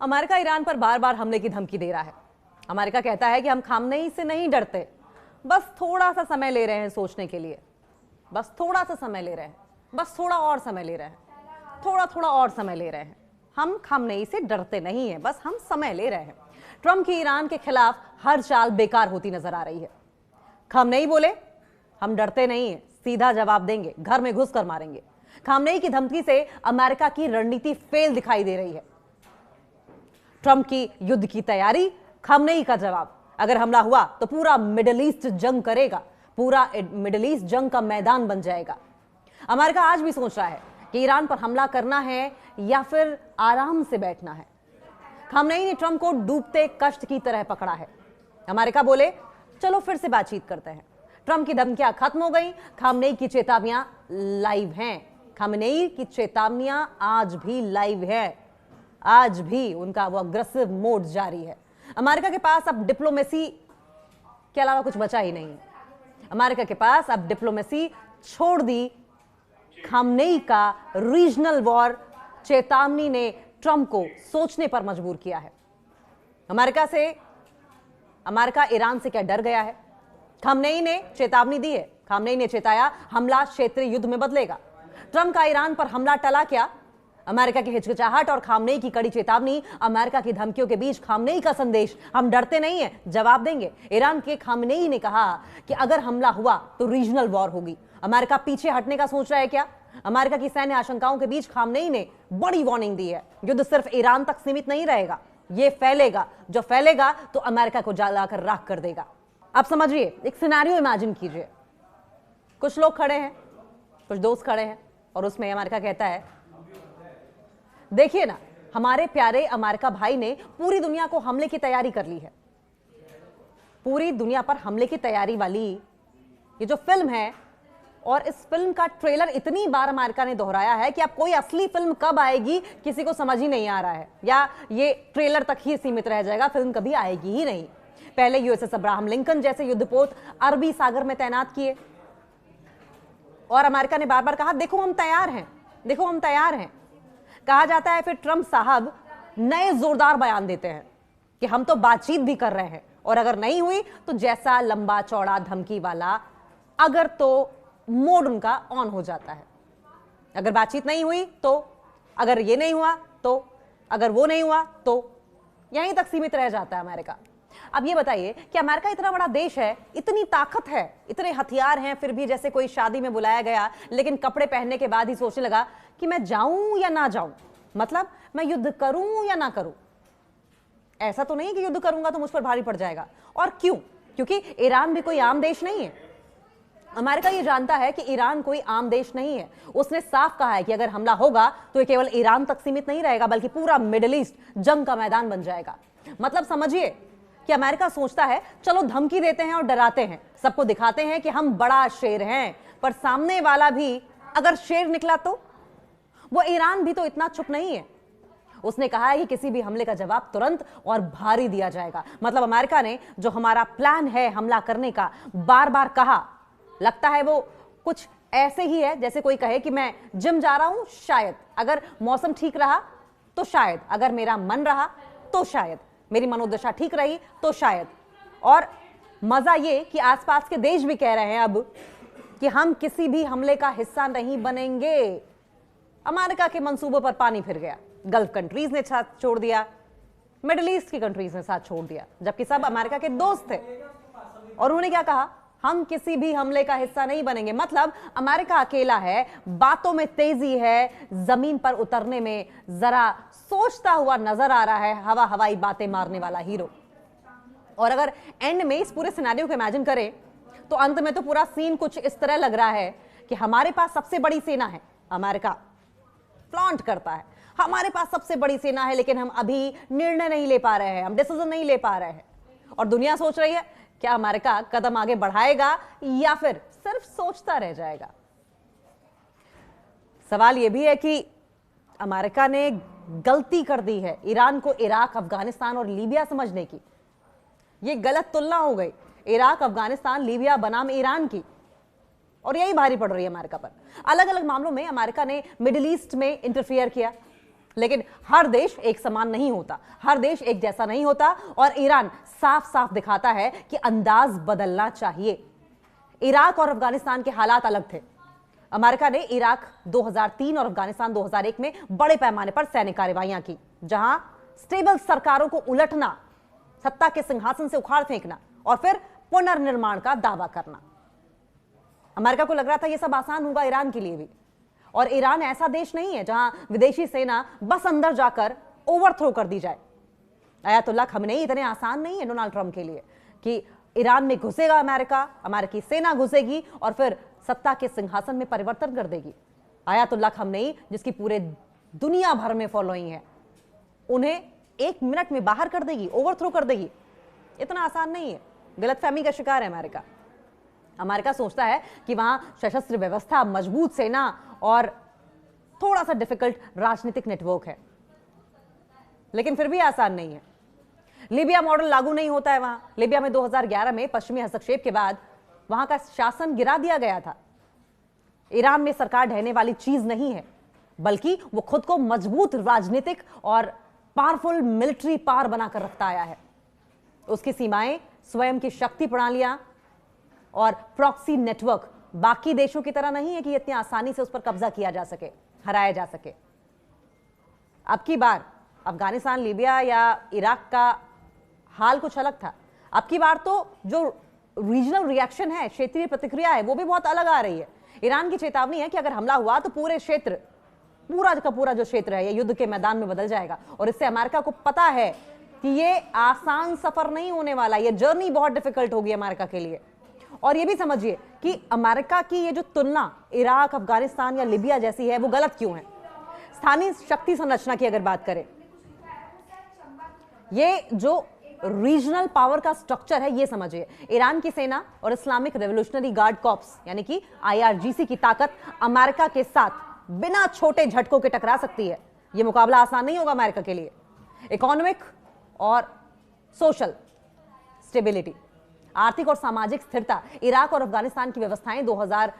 America Iran पर बार बार हमले की धमकी दे रहा है। अमेरिका कहता है कि हम खामनेई से नहीं डरते, बस थोड़ा सा समय ले रहे हैं सोचने के लिए, बस थोड़ा सा समय ले रहे हैं, बस थोड़ा और समय ले रहे हैं, थोड़ा और समय ले रहे हैं। हम खामनेई से डरते नहीं हैं, बस हम समय ले रहे हैं। ट्रंप की ईरान के खिलाफ हर चाल बेकार होती नजर आ रही है। खामनेई बोले हम डरते नहीं हैं, सीधा जवाब देंगे, घर में घुसकर मारेंगे। खामनेई की धमकी से अमेरिका की रणनीति फेल दिखाई दे रही है। ट्रंप की युद्ध की तैयारी, खामनेई का जवाब। अगर हमला हुआ तो पूरा मिडिल ईस्ट जंग करेगा, पूरा मिडिल ईस्ट जंग का मैदान बन जाएगा। अमेरिका आज भी सोच रहा है कि ईरान पर हमला करना है या फिर आराम से बैठना है। खामनेई ने ट्रंप को डूबते कश्त की तरह पकड़ा है। अमेरिका बोले चलो फिर से बातचीत करते हैं। ट्रंप की धमकियां खत्म हो गई, खामनेई की चेतावनियां लाइव हैं। खामनेई की चेतावनियां आज भी लाइव है, आज भी उनका वो अग्रेसिव मोड जारी है। अमेरिका के पास अब डिप्लोमेसी के अलावा कुछ बचा ही नहीं। अमेरिका के पास अब डिप्लोमेसी छोड़ दी। खामनेई का रीजनल वॉर चेतावनी ने ट्रंप को सोचने पर मजबूर किया है। अमेरिका ईरान से क्या डर गया है? खामनेई ने चेतावनी दी है। खामनेई ने चेताया हमला क्षेत्रीय युद्ध में बदलेगा। ट्रंप का ईरान पर हमला टला क्या? अमेरिका की हिचकिचाहट और खामनेई की कड़ी चेतावनी, अमेरिका की धमकियों के बीच खामनेई का संदेश, हम डरते नहीं हैं, जवाब देंगे। ईरान के खामनेई ने कहा कि अगर हमला हुआ तो रीजनल वॉर होगी। अमेरिका पीछे हटने का सोच रहा है क्या? अमेरिका की सैन्य आशंकाओं के बीच खामनेई ने बड़ी वार्निंग दी है, युद्ध सिर्फ ईरान तक सीमित नहीं रहेगा, यह फैलेगा, जो फैलेगा तो अमेरिका को जलाकर राख कर देगा। आप समझिए, एक सिनेरियो इमेजिन कीजिए। कुछ लोग खड़े हैं, कुछ दोस्त खड़े हैं और उसमें अमेरिका कहता है देखिए ना, हमारे प्यारे अमेरिका भाई ने पूरी दुनिया को हमले की तैयारी कर ली है। पूरी दुनिया पर हमले की तैयारी वाली ये जो फिल्म है, और इस फिल्म का ट्रेलर इतनी बार अमेरिका ने दोहराया है कि अब कोई असली फिल्म कब आएगी किसी को समझ ही नहीं आ रहा है, या ये ट्रेलर तक ही सीमित रह जाएगा, फिल्म कभी आएगी ही नहीं। पहले यूएसएस अब्राहम लिंकन जैसे युद्धपोत अरबी सागर में तैनात किए और अमेरिका ने बार बार कहा देखो हम तैयार हैं, देखो हम तैयार हैं। कहा जाता है फिर ट्रंप साहब नए जोरदार बयान देते हैं कि हम तो बातचीत भी कर रहे हैं, और अगर नहीं हुई तो जैसा लंबा चौड़ा धमकी वाला, अगर तो मोड उनका ऑन हो जाता है। अगर बातचीत नहीं हुई तो, अगर ये नहीं हुआ तो, अगर वो नहीं हुआ तो, यहीं तक सीमित रह जाता है अमेरिका। अब ये बताइए कि अमेरिका इतना बड़ा देश है, इतनी ताकत है, इतने हथियार हैं, फिर भी जैसे कोई शादी में बुलाया गया लेकिन कपड़े पहनने के बाद ही सोचने लगा कि मैं जाऊं या ना जाऊं, मतलब मैं युद्ध करूं या ना करूं। ऐसा तो नहीं कि युद्ध करूंगा तो मुझ पर भारी पड़ जाएगा। और क्यों? क्योंकि ईरान भी कोई आम देश नहीं है। अमेरिका ये जानता है कि ईरान कोई आम देश नहीं है। उसने साफ कहा है कि अगर हमला होगा तो ये केवल ईरान तक सीमित नहीं रहेगा, बल्कि पूरा मिडिल ईस्ट जंग का मैदान बन जाएगा। मतलब समझिए कि अमेरिका सोचता है चलो धमकी देते हैं और डराते हैं, सबको दिखाते हैं कि हम बड़ा शेर हैं, पर सामने वाला भी अगर शेर निकला तो? वो ईरान भी तो इतना चुप नहीं है। उसने कहा है कि किसी भी हमले का जवाब तुरंत और भारी दिया जाएगा। मतलब अमेरिका ने जो हमारा प्लान है हमला करने का बार बार कहा, लगता है वो कुछ ऐसे ही है जैसे कोई कहे कि मैं जिम जा रहा हूं, शायद अगर मौसम ठीक रहा तो शायद, अगर मेरा मन रहा तो शायद, मेरी मनोदशा ठीक रही तो शायद। और मजा ये कि आसपास के देश भी कह रहे हैं अब कि हम किसी भी हमले का हिस्सा नहीं बनेंगे। अमेरिका के मंसूबों पर पानी फिर गया। गल्फ कंट्रीज ने साथ छोड़ दिया, मिडिल ईस्ट की कंट्रीज ने साथ छोड़ दिया, जबकि सब अमेरिका के दोस्त थे। और उन्होंने क्या कहा? हम किसी भी हमले का हिस्सा नहीं बनेंगे। मतलब अमेरिका अकेला है, बातों में तेजी है, जमीन पर उतरने में जरा सोचता हुआ नजर आ रहा है, हवाई बातें मारने वाला हीरो। और अगर एंड में इस पूरे सिनेरियो को इमेजिन करें तो अंत में तो पूरा सीन कुछ इस तरह लग रहा है कि हमारे पास सबसे बड़ी सेना है। अमेरिका फ्लॉन्ट करता है हमारे पास सबसे बड़ी सेना है, लेकिन हम अभी निर्णय नहीं ले पा रहे हैं, हम डिसीजन नहीं ले पा रहे हैं। और दुनिया सोच रही है क्या अमेरिका कदम आगे बढ़ाएगा या फिर सिर्फ सोचता रह जाएगा। सवाल यह भी है कि अमेरिका ने गलती कर दी है ईरान को इराक, अफगानिस्तान और लीबिया समझने की। यह गलत तुलना हो गई, इराक, अफगानिस्तान, लीबिया बनाम ईरान की, और यही भारी पड़ रही है अमेरिका पर। अलग अलग मामलों में अमेरिका ने मिडिल ईस्ट में इंटरफियर किया, लेकिन हर देश एक समान नहीं होता, हर देश एक जैसा नहीं होता, और ईरान साफ साफ दिखाता है कि अंदाज बदलना चाहिए। इराक और अफगानिस्तान के हालात अलग थे। अमेरिका ने इराक 2003 और अफगानिस्तान 2001 में बड़े पैमाने पर सैन्य कार्रवाइयां की, जहां स्टेबल सरकारों को उलटना, सत्ता के सिंहासन से उखाड़ फेंकना और फिर पुनर्निर्माण का दावा करना। अमेरिका को लग रहा था यह सब आसान होगा ईरान के लिए भी, और ईरान ऐसा देश नहीं है जहां विदेशी सेना बस अंदर जाकर ओवरथ्रो कर दी जाए। अयातुल्ला खमेनी इतने आसान नहीं है डोनाल्ड ट्रंप के लिए कि ईरान में घुसेगा अमेरिका, अमेरिकी सेना घुसेगी और फिर सत्ता के सिंहासन में परिवर्तन कर देगी। अयातुल्ला खमेनी, जिसकी पूरे दुनिया भर में फॉलोइंग है, उन्हें 1 मिनट में बाहर कर देगी, ओवरथ्रो कर देगी। इतना आसान नहीं है। गलतफहमी का शिकार है अमेरिका। अमेरिका सोचता है कि वहां सशस्त्र व्यवस्था, मजबूत सेना और थोड़ा सा डिफिकल्ट राजनीतिक नेटवर्क है, लेकिन फिर भी आसान नहीं है। लीबिया मॉडल लागू नहीं होता है वहां। लीबिया में 2011 में पश्चिमी हस्तक्षेप के बाद वहां का शासन गिरा दिया गया था। ईरान में सरकार ढहने वाली चीज नहीं है, बल्कि वो खुद को मजबूत राजनीतिक और पावरफुल मिलिट्री पावर बनाकर रखता आया है। उसकी सीमाएं, स्वयं की शक्ति प्रणालियां और प्रॉक्सी नेटवर्क बाकी देशों की तरह नहीं है कि इतनी आसानी से उस पर कब्जा किया जा सके, हराया जा सके। अब की बार अफगानिस्तान, लीबिया या इराक का हाल कुछ अलग था। अब की बार तो जो रीजनल रिएक्शन है, क्षेत्रीय प्रतिक्रिया है, वो भी बहुत अलग आ रही है। ईरान की चेतावनी है कि अगर हमला हुआ तो पूरे क्षेत्र, पूरा का पूरा जो क्षेत्र है, ये युद्ध के मैदान में बदल जाएगा। और इससे अमेरिका को पता है कि ये आसान सफर नहीं होने वाला, ये जर्नी बहुत डिफिकल्ट होगी अमेरिका के लिए। और ये भी समझिए कि अमेरिका की ये जो तुलना इराक, अफगानिस्तान या लीबिया जैसी है, वो गलत क्यों है। स्थानीय शक्ति संरचना की अगर बात करें, ये जो रीजनल पावर का स्ट्रक्चर है, ये समझिए। ईरान की सेना और इस्लामिक रेवोल्यूशनरी गार्ड कॉर्प्स यानी कि IRGC की ताकत अमेरिका के साथ बिना छोटे झटकों के टकरा सकती है। यह मुकाबला आसान नहीं होगा अमेरिका के लिए। इकोनॉमिक और सोशल स्टेबिलिटी, आर्थिक और सामाजिक स्थिरता, इराक और अफगानिस्तान की व्यवस्थाएं 2000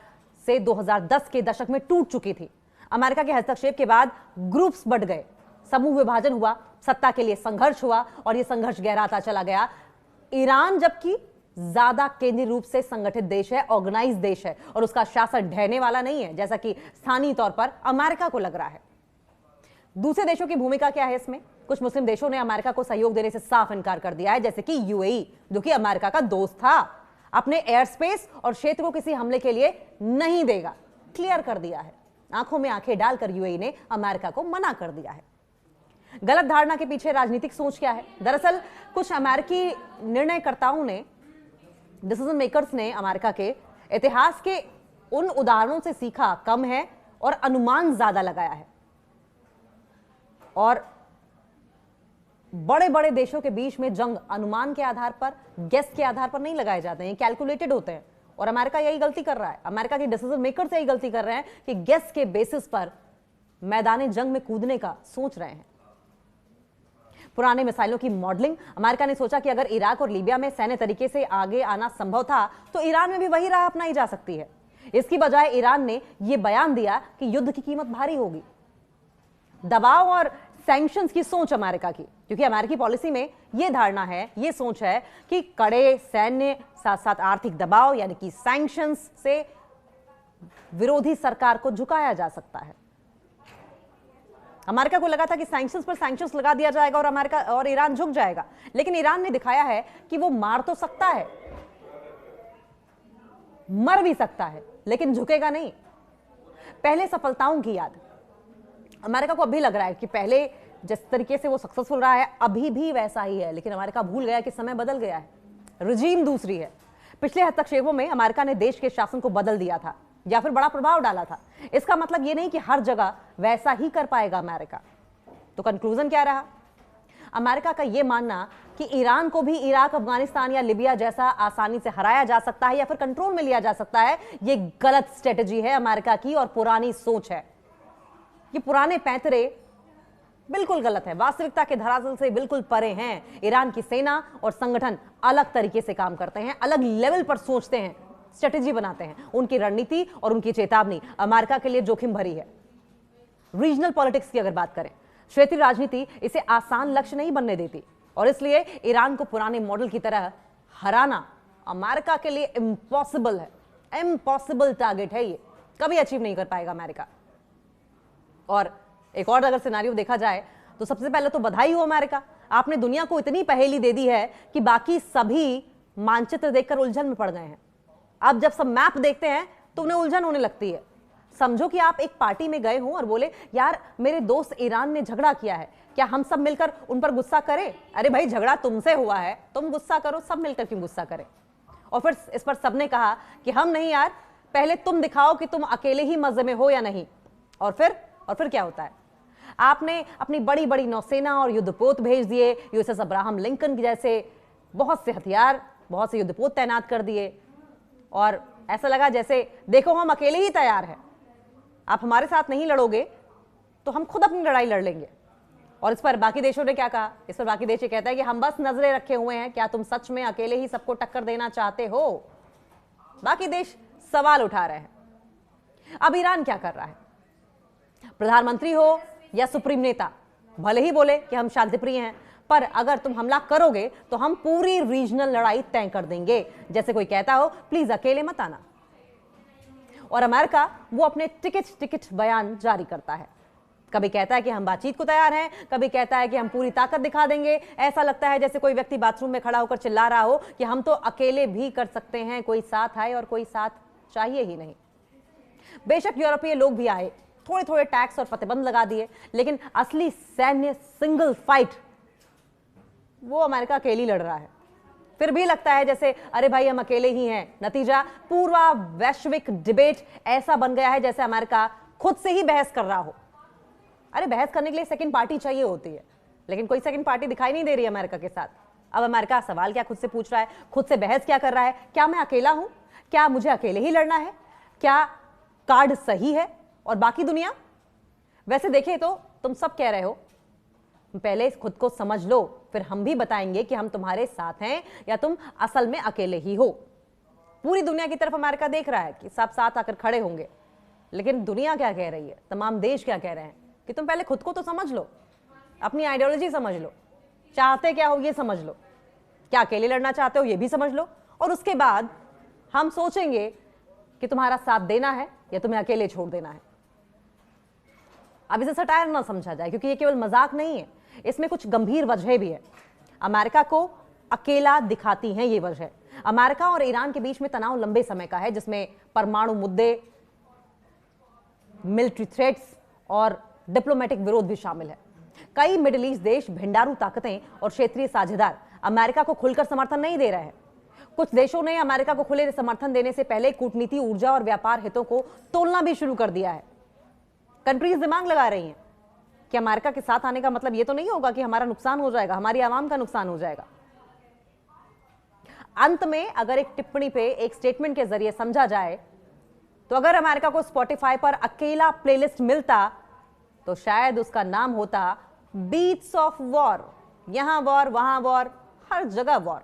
से 2010 के दशक में टूट चुकी थी। अमेरिका के हस्तक्षेप के बाद ग्रुप्स बढ़ गए, समूह विभाजन हुआ, सत्ता के लिए संघर्ष हुआ और यह संघर्ष गहराता चला गया। ईरान जबकि ज्यादा केंद्रीय रूप से संगठित देश है, ऑर्गेनाइज देश है, और उसका शासन ढहने वाला नहीं है जैसा कि स्थानीय तौर पर अमेरिका को लग रहा है। दूसरे देशों की भूमिका क्या है इसमें? कुछ मुस्लिम देशों ने अमेरिका को सहयोग देने से साफ इनकार कर दिया है, जैसे कि UAE, जो कि अमेरिका का दोस्त था, अपने एयर स्पेस और क्षेत्र को किसी हमले के लिए नहीं देगा, क्लियर कर दिया है। आंखों में आंखें डालकर UAE ने अमेरिका को मना कर दिया है। गलत धारणा के पीछे राजनीतिक सोच क्या है? दरअसल कुछ अमेरिकी निर्णयकर्ताओं ने, डिसीजन मेकर्स ने अमेरिका के इतिहास के उन उदाहरणों से सीखा कम है और अनुमान ज्यादा लगाया है। और बड़े बड़े देशों के बीच में जंग अनुमान के आधार पर, गेस के आधार पर नहीं लगाए जाते हैं, कैलकुलेटेड होते हैं। और अमेरिका यही गलती कर रहा है। अमेरिका के डिसीजन मेकर्स यही गलती कर रहे हैं कि गेस के बेसिस पर मैदानी जंग में कूदने का सोच रहे हैं। पुराने मिसाइलों की मॉडलिंग, अमेरिका ने सोचा कि अगर इराक और लीबिया में सैन्य तरीके से आगे आना संभव था तो ईरान में भी वही राह अपनाई जा सकती है। इसकी बजाय ईरान ने यह बयान दिया कि युद्ध की कीमत भारी होगी। दबाव और सैंक्शंस की सोच अमेरिका की, क्योंकि अमेरिकी पॉलिसी में यह धारणा है, यह सोच है कि कड़े सैन्य साथ साथ आर्थिक दबाव यानी कि सैंक्शंस से विरोधी सरकार को झुकाया जा सकता है। अमेरिका को लगा था कि सैंक्शंस पर सैंक्शंस लगा दिया जाएगा और अमेरिका और ईरान झुक जाएगा, लेकिन ईरान ने दिखाया है कि वो मार तो सकता है, मर भी सकता है, लेकिन झुकेगा नहीं। पहले सफलताओं की याद अमेरिका को अभी लग रहा है कि पहले जिस तरीके से वो सक्सेसफुल रहा है अभी भी वैसा ही है, लेकिन अमेरिका भूल गया कि समय बदल गया है, रिजीम दूसरी है। पिछले हस्तक्षेपों में अमेरिका ने देश के शासन को बदल दिया था या फिर बड़ा प्रभाव डाला था। इसका मतलब यह नहीं कि हर जगह वैसा ही कर पाएगा अमेरिका। तो कंक्लूजन क्या रहा? अमेरिका का यह मानना कि ईरान को भी इराक, अफगानिस्तान या लीबिया जैसा आसानी से हराया जा सकता है या फिर कंट्रोल में लिया जा सकता है, यह गलत स्ट्रेटेजी है अमेरिका की और पुरानी सोच है। ये पुराने पैंतरे बिल्कुल गलत है, वास्तविकता के धरातल से बिल्कुल परे हैं। ईरान की सेना और संगठन अलग तरीके से काम करते हैं, अलग लेवल पर सोचते हैं, स्ट्रेटेजी बनाते हैं। उनकी रणनीति और उनकी चेतावनी अमेरिका के लिए जोखिम भरी है। रीजनल पॉलिटिक्स की अगर बात करें क्षेत्रीय राजनीति इसे आसान लक्ष्य नहीं बनने देती और इसलिए ईरान को पुराने मॉडल की तरह हराना अमेरिका के लिए इम्पॉसिबल है, इम्पॉसिबल टारगेट है। ये कभी अचीव नहीं कर पाएगा अमेरिका। और एक और अगर सिनेरियो देखा जाए तो सबसे पहले तो बधाई हो अमेरिका, आपने दुनिया को इतनी पहेली दे दी है कि बाकी सभी मानचित्र देखकर उलझन में पड़ गए हैं। अब जब सब मैप देखते हैं तो उन्हें उलझन होने लगती है। समझो कि आप एक पार्टी में गए हो और बोले यार मेरे दोस्त ईरान ने झगड़ा किया है, क्या हम सब मिलकर उन पर गुस्सा करें? अरे भाई झगड़ा तुमसे हुआ है, तुम गुस्सा करो, सब मिलकर क्यों गुस्सा करें? और फिर इस पर सबने कहा कि हम नहीं यार, पहले तुम दिखाओ कि तुम अकेले ही मजे में हो या नहीं। और फिर क्या होता है? आपने अपनी बड़ी बड़ी नौसेना और युद्धपोत भेज दिए, यूएसएस अब्राहम लिंकन जैसे बहुत से हथियार, बहुत से युद्धपोत तैनात कर दिए और ऐसा लगा जैसे देखो हम अकेले ही तैयार हैं, आप हमारे साथ नहीं लड़ोगे तो हम खुद अपनी लड़ाई लड़ लेंगे। और इस पर बाकी देशों ने क्या कहा? इस पर बाकी देश ये कहता है कि हम बस नजरें रखे हुए हैं, क्या तुम सच में अकेले ही सबको टक्कर देना चाहते हो? बाकी देश सवाल उठा रहे हैं। अब ईरान क्या कर रहा है? प्रधानमंत्री हो या सुप्रीम नेता, भले ही बोले कि हम शांतिप्रिय हैं, पर अगर तुम हमला करोगे तो हम पूरी रीजनल लड़ाई तय कर देंगे। जैसे कोई कहता हो प्लीज अकेले मत आना। और अमेरिका वो अपने टिकट बयान जारी करता है। कभी कहता है कि हम बातचीत को तैयार हैं, कभी कहता है कि हम पूरी ताकत दिखा देंगे। ऐसा लगता है जैसे कोई व्यक्ति बाथरूम में खड़ा होकर चिल्ला रहा हो कि हम तो अकेले भी कर सकते हैं, कोई साथ आए और कोई साथ चाहिए ही नहीं। बेशक यूरोपीय लोग भी आए, थोड़े थोड़े टैक्स और प्रतिबंध लगा दिए, लेकिन असली सैन्य सिंगल फाइट वो अमेरिका अकेली लड़ रहा है। फिर भी लगता है जैसे अरे भाई हम अकेले ही हैं। नतीजा पूरा वैश्विक डिबेट ऐसा बन गया है जैसे अमेरिका खुद से ही बहस कर रहा हो। अरे बहस करने के लिए सेकंड पार्टी चाहिए होती है, लेकिन कोई सेकंड पार्टी दिखाई नहीं दे रही अमेरिका के साथ। अब अमेरिका सवाल क्या खुद से पूछ रहा है, खुद से बहस क्या कर रहा है? क्या मैं अकेला हूं? क्या मुझे अकेले ही लड़ना है? क्या कार्ड सही है? और बाकी दुनिया? वैसे देखें तो तुम सब कह रहे हो पहले खुद को समझ लो, फिर हम भी बताएंगे कि हम तुम्हारे साथ हैं या तुम असल में अकेले ही हो। पूरी दुनिया की तरफ अमेरिका देख रहा है कि सब साथ आकर खड़े होंगे, लेकिन दुनिया क्या कह रही है, तमाम देश क्या कह रहे हैं कि तुम पहले खुद को तो समझ लो, अपनी आइडियोलॉजी समझ लो, चाहते क्या हो ये समझ लो, क्या अकेले लड़ना चाहते हो ये भी समझ लो, और उसके बाद हम सोचेंगे कि तुम्हारा साथ देना है या तुम्हें अकेले छोड़ देना है। अब इसे सटायर ना समझा जाए, क्योंकि ये केवल मजाक नहीं है, इसमें कुछ गंभीर वजह भी है। अमेरिका को अकेला दिखाती हैं ये वजह। अमेरिका और ईरान के बीच में तनाव लंबे समय का है, जिसमें परमाणु मुद्दे, मिलिट्री थ्रेट्स और डिप्लोमेटिक विरोध भी शामिल है। कई मिडिल ईस्ट देश, भिंडारू ताकतें और क्षेत्रीय साझेदार अमेरिका को खुलकर समर्थन नहीं दे रहे हैं। कुछ देशों ने अमेरिका को खुले समर्थन देने से पहले कूटनीति, ऊर्जा और व्यापार हितों को तोलना भी शुरू कर दिया है। कंट्रीज दिमाग लगा रही हैं कि अमेरिका के साथ आने का मतलब ये तो नहीं होगा कि हमारा नुकसान हो जाएगा, हमारी आवाम का नुकसान हो जाएगा। अंत में अगर एक टिप्पणी पे, एक स्टेटमेंट के जरिए समझा जाए तो अगर अमेरिका को स्पॉटिफाई पर अकेला प्लेलिस्ट मिलता तो शायद उसका नाम होता बीट्स ऑफ वॉर। यहां वॉर, वहां वॉर, हर जगह वॉर।